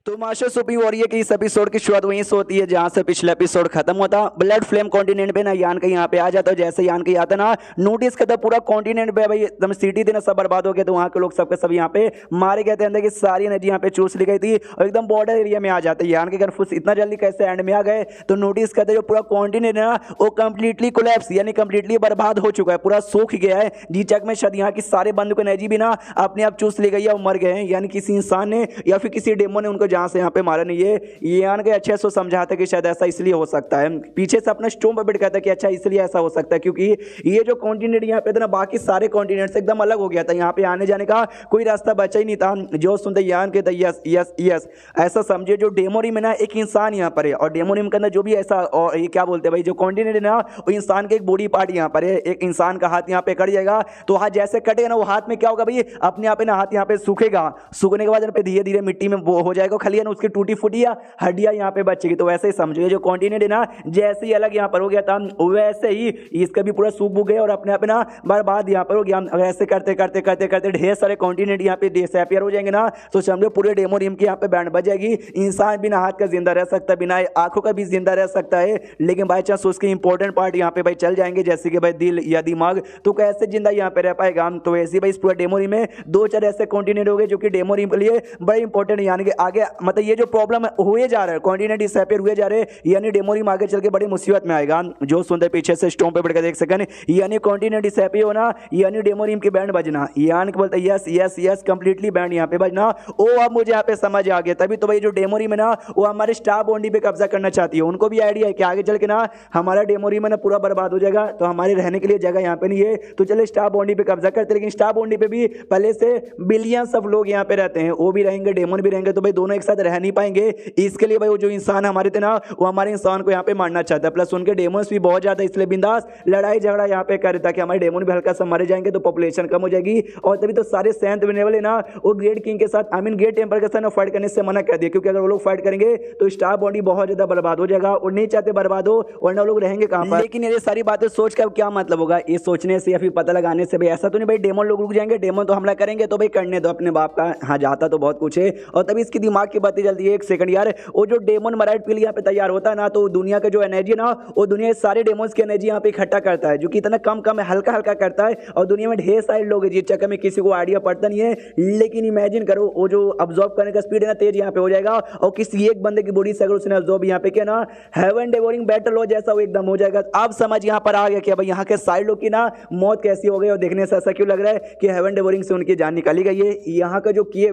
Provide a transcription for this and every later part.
तो master soupy हो रही है कि इस एपिसोड की शुरुआत वहीं से होती है जहां से पिछला एपिसोड खत्म होता। ब्लड फ्लेम कॉन्टिनेंट पे ना यान के यहाँ पे आ जाता है। जैसे यान के आता ना नोटिस करता पूरा कॉन्टिनेंट पे भाई एकदम सिटी थी ना सब बर्बाद हो गया। तो वहाँ के लोग सबके सब यहाँ पे मारे गए थे। अंदर की सारी एनर्जी यहाँ पे चूस ली गई थी और एकदम बॉर्डर एरिया में आ जाते। यान के घर इतना जल्दी कैसे एंड में आ गए तो नोटिस करते जो पूरा कॉन्टिनेंट है ना वो कंप्लीटली कोलैप्स यानी कंप्लीटली बर्बाद हो चुका है, पूरा सूख गया है। जी चक में शायद यहाँ की सारे बंदूक एनर्जी भी ना अपने आप चूस ली गई है और मर गए हैं। यानी किसी इंसान ने या फिर किसी डेमो ने उनको जहाँ से यहाँ पे मारा नहीं। ये यान के अच्छे से समझाते कि शायद ऐसा इसलिए हो सकता है। पीछे से अपना स्टोम पर कहता है कि अच्छा इसलिए ऐसा हो सकता है क्योंकि ये जो कॉन्टिनेंट यहाँ पे था ना बाकी सारे कॉन्टिनेंट से एकदम अलग हो गया था। यहाँ पे आने जाने का कोई रास्ता बचा ही नहीं था। जो सुनते यान के यस यस यस ऐसा समझे जो डेमोरिम में ना एक इंसान यहाँ पर है और डेमोरिम के अंदर जो भी ऐसा और ये क्या बोलते हैं भाई जो कॉन्टिनेंट है ना वो इंसान के एक बॉडी पार्ट यहाँ पर है। एक इंसान का हाथ यहाँ पे कट जाएगा तो हाथ जैसे कटेगा ना वो हाथ में क्या होगा भाई अपने आप ना हाथ यहाँ पे सूखेगा। सूखने के बाद पे धीरे धीरे मिट्टी में वो हो जाएगा खाली है ना उसकी टूटी फूटी या हड्डियां यहाँ पे बचेगी। तो वैसे ही समझिए जो कॉन्टिनेंट है ना जैसे ही अलग यहाँ पर हो गया था वैसे ही इसका भी पूरा सूख बुक गया और अपने आप ना बर्बाद यहाँ पर हो गया। अगर ऐसे करते करते करते करते ढेर सारे कॉन्टिनेंट यहाँ पे डिसअपियर हो जाएंगे ना तो समझो पूरे डेमोरियम की यहाँ पे बैंड बजेगी। इंसान बिना हाथ का जिंदा रह सकता है, बिना आंखों का भी जिंदा रह सकता है, लेकिन बाई चांस उसके इंपॉर्टेंट पार्ट यहाँ पे भाई चल जाएंगे जैसे कि भाई दिल या दिमाग, तो कैसे जिंदा यहाँ पे रह पाएगा। तो ऐसे भाई इस पूरे डेमोरियम में दो चार ऐसे कॉन्टिनेंट हो गए जो कि डेमोरियम के लिए बड़े इंपॉर्टेंट यानी कि आगे मतलब ये जो प्रॉब्लम हुए जा रहा है कॉन्टिनेंट डिसअपियर हुए जा रहे हैं यानी डेमोरियम आगे चल के बड़ी मुसीबत में आएगा। जो सुनते पीछे से स्टोन पे बढ़ कर देख सकें यानी कॉन्टिनेंट डिसअपियर होना यानी डेमोरियम की बैंड बजना यानी कि बोलते yes yes yes completely band यहाँ पे बजना। ओ अब मुझे यहाँ पे समझ आ गया। तभी तो भाई जो डेमोरियम है ना वो हमारे स्टार बॉन्डी पे कब्जा करना चाहती है। उनको भी आइडिया है कि आगे चल के ना हमारा डेमोरियम है ना पूरा बर्बाद हो जाएगा तो हमारे रहने के लिए जगह यहाँ पे नहीं है तो चले स्टार बॉन्डी पे कब्जा करते। लेकिन स्टार बॉन्डी पे भी पहले से बिलियंस ऑफ लोग यहाँ पे रहते हैं, वो भी रहेंगे डेमोन भी रहेंगे तो भाई दोनों एक साथ रह नहीं पाएंगे। इसके लिए भाई वो जो इंसान हमारे थे ना वो हमारे इंसान को यहाँ पे मारना चाहता है। प्लस उनके डेमोन्स भी बहुत ज्यादा इसलिए बिंदास लड़ाई झगड़ा यहाँ पे करे ताकि हमारे डेमोन भी हल्का सा मारे जाएंगे तो पॉपुलेशन कम हो जाएगी। और तभी तो सारे सैंत बनने वाले ना वो ग्रेट किंग के साथ आई मीन ग्रेट टेम्पर के साथ फाइट करने से मना कर दिया क्योंकि अगर वो लोग फाइट करेंगे तो स्टार बॉडी बहुत ज्यादा बर्बाद हो जाएगा और नहीं चाहते बर्बाद हो वरना लोग रहेंगे कहां पर। लेकिन ये सारी बातें सोच कर क्या मतलब होगा ये सोचने से या फिर पता लगाने से भाई ऐसा तो नहीं भाई डेमोन लोग रुक जाएंगे, डेमोन तो हमला करेंगे तो भाई करने दो अपने बाप का। हाँ जाता तो बहुत कुछ है और तभी इसकी दिमाग की बातें जल्दी है। एक सेकंड यार वो जो डेमोन मराइट पिल यहाँ पे तैयार होता है ना तो दुनिया का जो एनर्जी ना वो दुनिया के सारे डेमोन्स की एनर्जी यहाँ पे इकट्ठा करता है जो कि इतना कम कम है हल्का हल्का करता है और दुनिया में ढेर सारे लोग हैं जिस चक्कर में किसी को आइडिया पड़ता नहीं है। लेकिन इमेजिन करो वो जो अब्जॉर्ब करने का स्पीड है ना तेज यहाँ पे हो जाएगा और किसी एक बंदे की बॉडी से अगर उसने अब्जॉर्ब यहाँ पे किया ना हेवन डेवोरिंग बैटल हो जैसा वो एकदम हो जाएगा। अब समझ यहाँ पर आ गया कि भाई यहाँ के सारे लोग की ना मौत कैसी हो गई और देखने से ऐसा क्यों लग रहा है कि हेवन डेवोरिंग से उनकी जान निकाली गई है। यहाँ का जो किए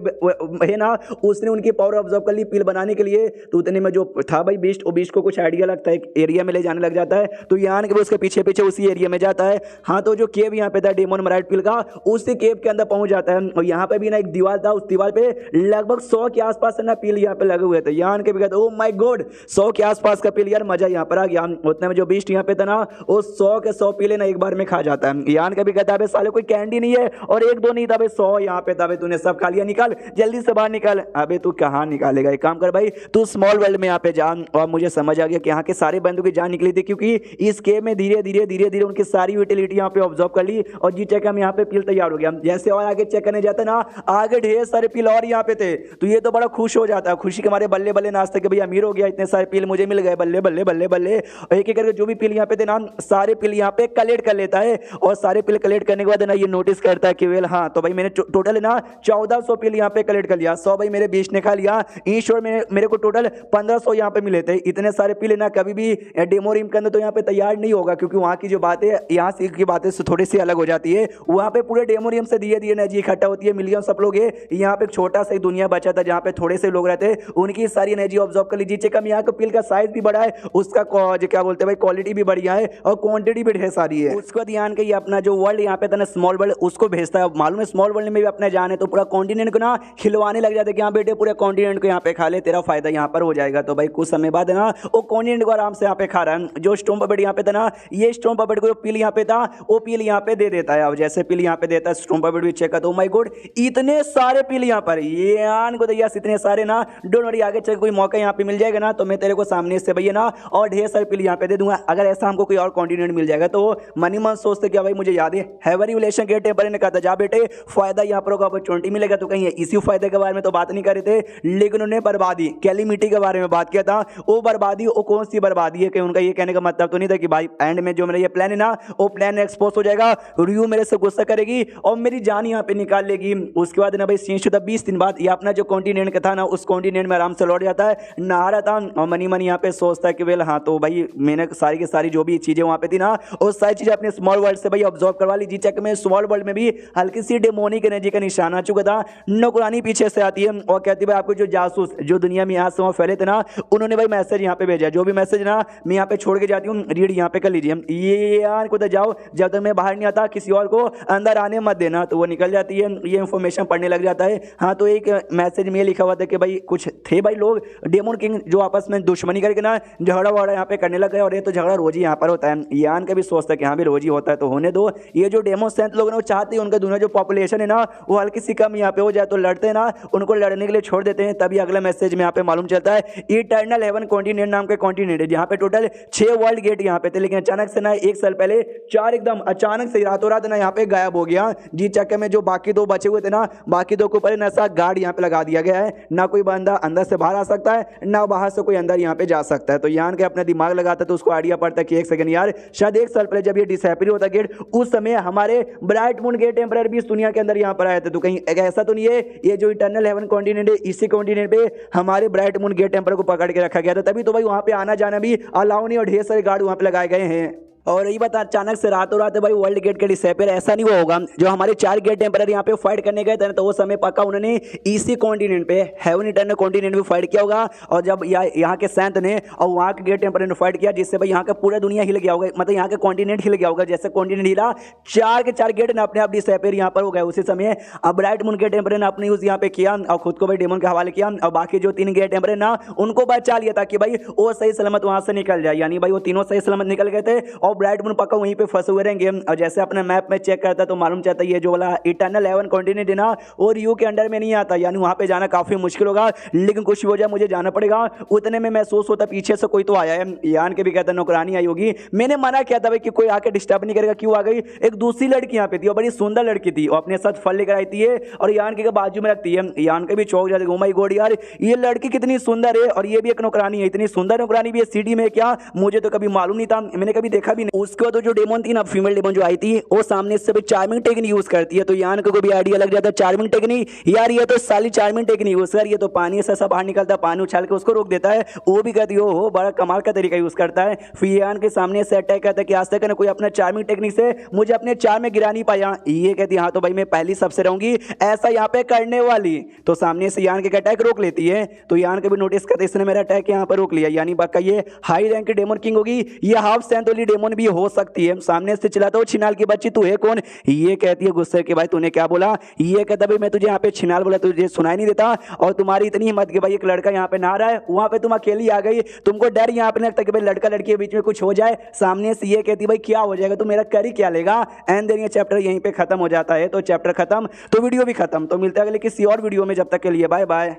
है ना उसने उनकी पावर ऑब्जॉर्व कर ली पिल बनाने के लिए तो उतने में जो था भाई बीस्ट वो बीस्ट को कुछ आइडिया लगता है एक एरिया में ले जाने लग जाता है तो यहाँ के उसके पीछे पीछे उसी एरिया में जाता है। हाँ तो जो केव यहाँ पे था डेमोन मराइट पिल का उसी केव के अंदर पहुंच जाता है और यहाँ पे भी ना एक दीवार था उस दीवार पे लगभग 100 के आसपास ना पिल यहाँ पे लगे हुए थे। यहाँ के भी कहते ओ माय गॉड 100 के आसपास का पिल यार मजा यहाँ पर आ गया। उतने में जो बीस्ट यहाँ पे था ना वो 100 के 100 पिले ना एक बार में खा जाता है। यहाँ के भी कहता है साले कोई कैंडी नहीं है और एक दो नहीं था 100 यहाँ पे था तूने सब खा लिया, निकाल जल्दी से बाहर निकाल। अबे तू कहाँ निकालेगा, एक काम कर भाई तू स्मॉल वर्ल्ड में यहाँ पे जा। और मुझे समझ आ गया कि यहाँ के सारे बंदों की जान निकली थी क्योंकि इस केव में धीरे धीरे धीरे धीरे उनकी सारी यूटिलिटी यहाँ पे ऑब्जर्व कर ली और जी चेक हम यहाँ पे पिल तैयार हो गया। जैसे और आगे चेक करने जाते ना आगे ढेर सारे पिल और यहाँ पे थे तो ये तो बड़ा खुश हो जाता है, खुशी के मारे बल्ले बल्ले नाचते कि भाई अमीर हो गया इतने सारे पिल मुझे मिल गए बल्ले बल्ले बल्ले बल्ले। और एक एक करके जो भी पिल यहाँ पे थे ना सारे पिल यहाँ पे कलेक्ट कर लेता है और सारे पिल कलेक्ट करने के बाद ना ये नोटिस करता है कि वेल हाँ तो भाई मैंने टोटल है ना 1400 पिल यहाँ पे कलेक्ट कर लिया, 100 भाई मेरे बीच ने खा लिया, ईश्वर में मेरे को टोटल 1500 यहाँ पे मिले थे। इतने सारे पिल ना कभी भी डेमोरियम के अंदर तो यहाँ पे तैयार नहीं होगा क्योंकि वहाँ की जो बातें यहाँ से की बातें थोड़ी सी अलग हो जाती है। वहाँ पे पूरे डेमोरियम से धीरे धीरे एनर्जी इकट्ठा होती है, मिलियन सब लोग है। यहाँ पे एक छोटा सा दुनिया बचा था जहाँ पे थोड़े से लोग रहते हैं उनकी सारी एनर्जी ऑब्जॉर्व कर लीजिए। कम यहाँ का पिल का साइज भी बड़ा है, उसका क्या बोलते हैं भाई क्वालिटी भी बढ़िया है और क्वांटिटी भी ढेर सारी है। उसको ध्यान के अपना जो वर्ल्ड यहाँ पे था ना स्मॉल वर्ल्ड उसको भेजता है। मालूम है स्मॉल वर्ल्ड में भी अपना जान है तो पूरा कॉन्टिनेंट को ना खिलवाने लग जाते कि हाँ बेटे पूरे कॉन्टिनेंट को यहाँ पे खा ले तेरा फायदा यहाँ पर हो जाएगा। तो भाई कुछ समय बाद ना वो कॉन्टिनेंट को आराम से यहाँ पे खा रहा है। जो स्टोम पपेट यहाँ पे था ना ये स्टोम पपेट को पिल यहाँ पे था वो पिल यहाँ पे दे देता है। अब जैसे पिल यहाँ पे देता है स्टोम पपेट भी चेक करता है, ओ माय गॉड इतने सारे पिल यहाँ पर ये आन को दैया इतने सारे ना डोंट वरी आगे चल कोई मौका यहाँ पे मिल जाएगा ना तो मैं तेरे को सामने से भैया ना और ढेर सारे पिल यहाँ पे दे दूंगा। अगर ऐसा हमको कोई और कॉन्टिनेंट मिल जाएगा तो मनी मन सोचते क्या भाई मुझे याद है हैवरी रिलेशन के टेम्पर ने कहा था जा बेटे फायदा यहाँ पर होगा अपॉर्चुनिटी मिलेगा तो कहीं इसी फायदे के बारे में तो बात नहीं कर रहे थे। लेकिन उन्होंने बर्बादी कैलिमिटी के बारे में बात किया था। वो बर्बादी वो कौन सी बर्बादी है कि उनका ये कहने का मतलब तो नहीं था कि भाई एंड में जो मेरा ये प्लान है ना वो प्लान एक्सपोज हो जाएगा, रियू मेरे से गुस्सा करेगी और मेरी जान यहाँ पे निकाल लेगी। उसके बाद ना भाई सीन शुदा 20 दिन बाद ये अपना जो कॉन्टिनेंट का था ना उस कॉन्टिनेंट में आराम से लौट जाता है, नहा रहा था और मनी मनी यहाँ पे सोचता है कि वेल हाँ तो भाई मैंने सारी की सारी जो भी चीजें वहाँ पे थी ना वो सारी चीजें अपने स्मॉल वर्ल्ड से भाई ऑब्जर्व करवा ली। जी चेक में स्मॉल वर्ल्ड में भी हल्की सी डेमोनिक एनर्जी का निशान आ चुका था। नौकरानी पीछे से आती है और कहती है भाई आपको जो जासूस जो दुनिया में यहाँ से वहाँ फैले थे ना उन्होंने भाई मैसेज यहाँ पे भेजा, जो भी मैसेज ना मैं यहाँ पे छोड़ के जाती हूँ, रीड यहाँ पे कर लीजिए। ये यार को जाओ जब तक मैं बाहर नहीं आता किसी और को अंदर आने मत देना। तो वो निकल जाती है, ये इन्फॉर्मेशन पढ़ने लग जाता है। हाँ तो एक मैसेज में लिखा हुआ था कि भाई कुछ थे भाई लोग डेमन किंग जो आपस में दुश्मनी करके ना झगड़ा वगड़ा यहाँ पे करने लग गए और ये तो झगड़ा रोज ही यहाँ पर होता है। यान का भी सोचता है कि हाँ भी रोज ही होता है तो होने दो। ये जो डेमो सेंट लोग ना वो चाहते हैं उनका दोनों जो पॉपुलेशन है ना वो हल्की सी कम यहाँ पे हो जाए तो लड़ते हैं ना उनको लड़ने के लिए छोड़ देते हैं। तभी अगला मैसेज में यहाँ पे मालूम चलता है इटर्नल हेवन कॉन्टिनेंट नाम का कॉन्टिनेंट है जहाँ पे टोटल 6 वर्ल्ड गेट यहाँ पे थे, लेकिन अचानक से ना 1 साल पहले 4 एकदम अचानक से रातों रात ना यहाँ पे गायब हो गया। जी चक्कर में जो बाकी 2 बचे हुए थे ना बाकी 2 के ऊपर नशा गार्ड यहाँ पे लगा दिया गया है, ना कोई बंदा अंदर से बाहर आ सकता है ना बाहर से कोई अंदर यहाँ पे जा सकता है। तो यान के अपना दिमाग लगाता है तो उसको आइडिया पड़ता है कि 1 सेकंड यार शायद 1 साल पहले जब ये डिसएपीयर होता गेट उस समय हमारे ब्राइट मून गेट एम्परर भी इस दुनिया के अंदर यहाँ पर आए थे। तो कहीं ऐसा तो नहीं है ये जो इटर्नल हेवन कॉन्टिनेंट है इसी कॉन्टिनेंट पे हमारे ब्राइट मून गेट एम्परर को पकड़ के रखा गया था, तभी तो भाई वहां पे आना जाना भी अलाउ नहीं और ढेर सारे गार्ड वहां पे लगाए गए हैं। और यही बता अचानक से रातों रात भाई वर्ल्ड गेट के डिसएपीयर ऐसा नहीं हुआ होगा। जो हमारे 4 गेट एम्परर यहाँ पे फाइट करने गए थे तो वो समय पक्का उन्होंने इसी कॉन्टिनेंट पे हेवन इटर्नल कॉन्टिनेंट पे फाइट किया होगा। और जब यहाँ के सैंत ने और वहाँ के गेट एम्परर ने फाइट किया जिससे भाई यहाँ का पूरा दुनिया हिल गया होगा, मतलब यहाँ का कॉन्टिनेंट हिल गया होगा। जैसे कॉन्टिनेंट हिला 4 के 4 गेट ने अपने आप डिसएपीयर यहाँ पर हो गए। उसी समय अब ब्राइट मून गेट एम्परर ने अपने यूज यहाँ पे किया और खुद को भाई डेमन के हवाले किया और बाकी जो 3 गेट एम्परर ना उनको बचा लिया ताकि भाई वो सही सलामत वहां से निकल जाए। यानी भाई वो तीनों सही सलामत निकल गए थे और ब्राइट मून पक्का वहीं पे फंसे हुए रहेंगे। और जैसे अपने मैप में चेक करता तो मालूम चलता है ये जो वाला इटर्नल हेवन कॉन्टिनेंट है ना और यू के अंडर में नहीं आता, यानी वहां पे जाना काफी मुश्किल होगा। लेकिन कुछ भी हो जाए मुझे जाना पड़ेगा। उतने में महसूस होता पीछे से कोई तो आया है। यान के भी कहता नौकरानी आई होगी, मैंने मना किया था भाई कि कोई आके डिस्टर्ब नहीं करेगा, क्यों आ गई। एक दूसरी लड़की यहाँ पे थी और बड़ी सुंदर लड़की थी और अपने साथ फल लेकर आई थी और यान के बाजू में रखती है। यान के भी चौक जाते ओ माय गॉड यार ये लड़की कितनी सुंदर है और ये भी एक नौकरानी है, इतनी सुंदर नौकरानी भी है सिटी में क्या, मुझे तो कभी मालूम नहीं था, मैंने कभी देखा भी नहीं। उसके बाद जो डेमन थी ना फीमेल डेमन जो आई थी वो सामने से भी चार्मिंग टेक्निक यूज करती है। तो यान को भी आइडिया लग जाता है चार्मिंग टेक्निक, यार ये तो साली चार्मिंग टेक्निक यूज कर, ये तो पानी से बाहर निकलता है, पानी उछाल के उसको रोक देता है। वो भी कहती हो बड़ा कमाल का तरीका यूज करता है। फिर यान के सामने से अटैक करता है कि आज तक ना कोई अपना चार्मिंग टेक्निक से मुझे अपने चार में गिरा नहीं पाया। ये कहती हाँ तो भाई मैं पहली सबसे रहूंगी ऐसा यहाँ पे करने वाली। तो सामने से यान के अटैक रोक लेती है। तो यान के भी नोटिस करते इसने मेरा अटैक यहाँ पर रोक लिया, यानी बाका ये हाई रैंक की डेमन किंग होगी, ये हाफ सेंथ वाली डेमन भी हो सकती है। सामने से चिल्लाता हो छिनाल की बच्ची तू है कौन। ये कहती है गुस्से के भाई तूने क्या बोला। ये कहता भाई मैं तुझे यहाँ पे छिनाल बोला तुझे सुनाई नहीं देता और तुम्हारी इतनी हिम्मत कि भाई एक लड़का यहाँ पे नहा रहा है वहां पे तुम अकेली आ गई, तुमको डर यहाँ पे लगता कि भाई लड़का लड़की के बीच में कुछ हो जाए। सामने से ये कहती भाई क्या हो जाएगा, तो मेरा कर ही क्या लेगा। एंड देन ये चैप्टर यहीं पे खत्म हो जाता है। तो चैप्टर खत्म तो वीडियो भी खत्म। तो मिलता है अगले किसी और वीडियो में, जब तक के लिए बाय बाय।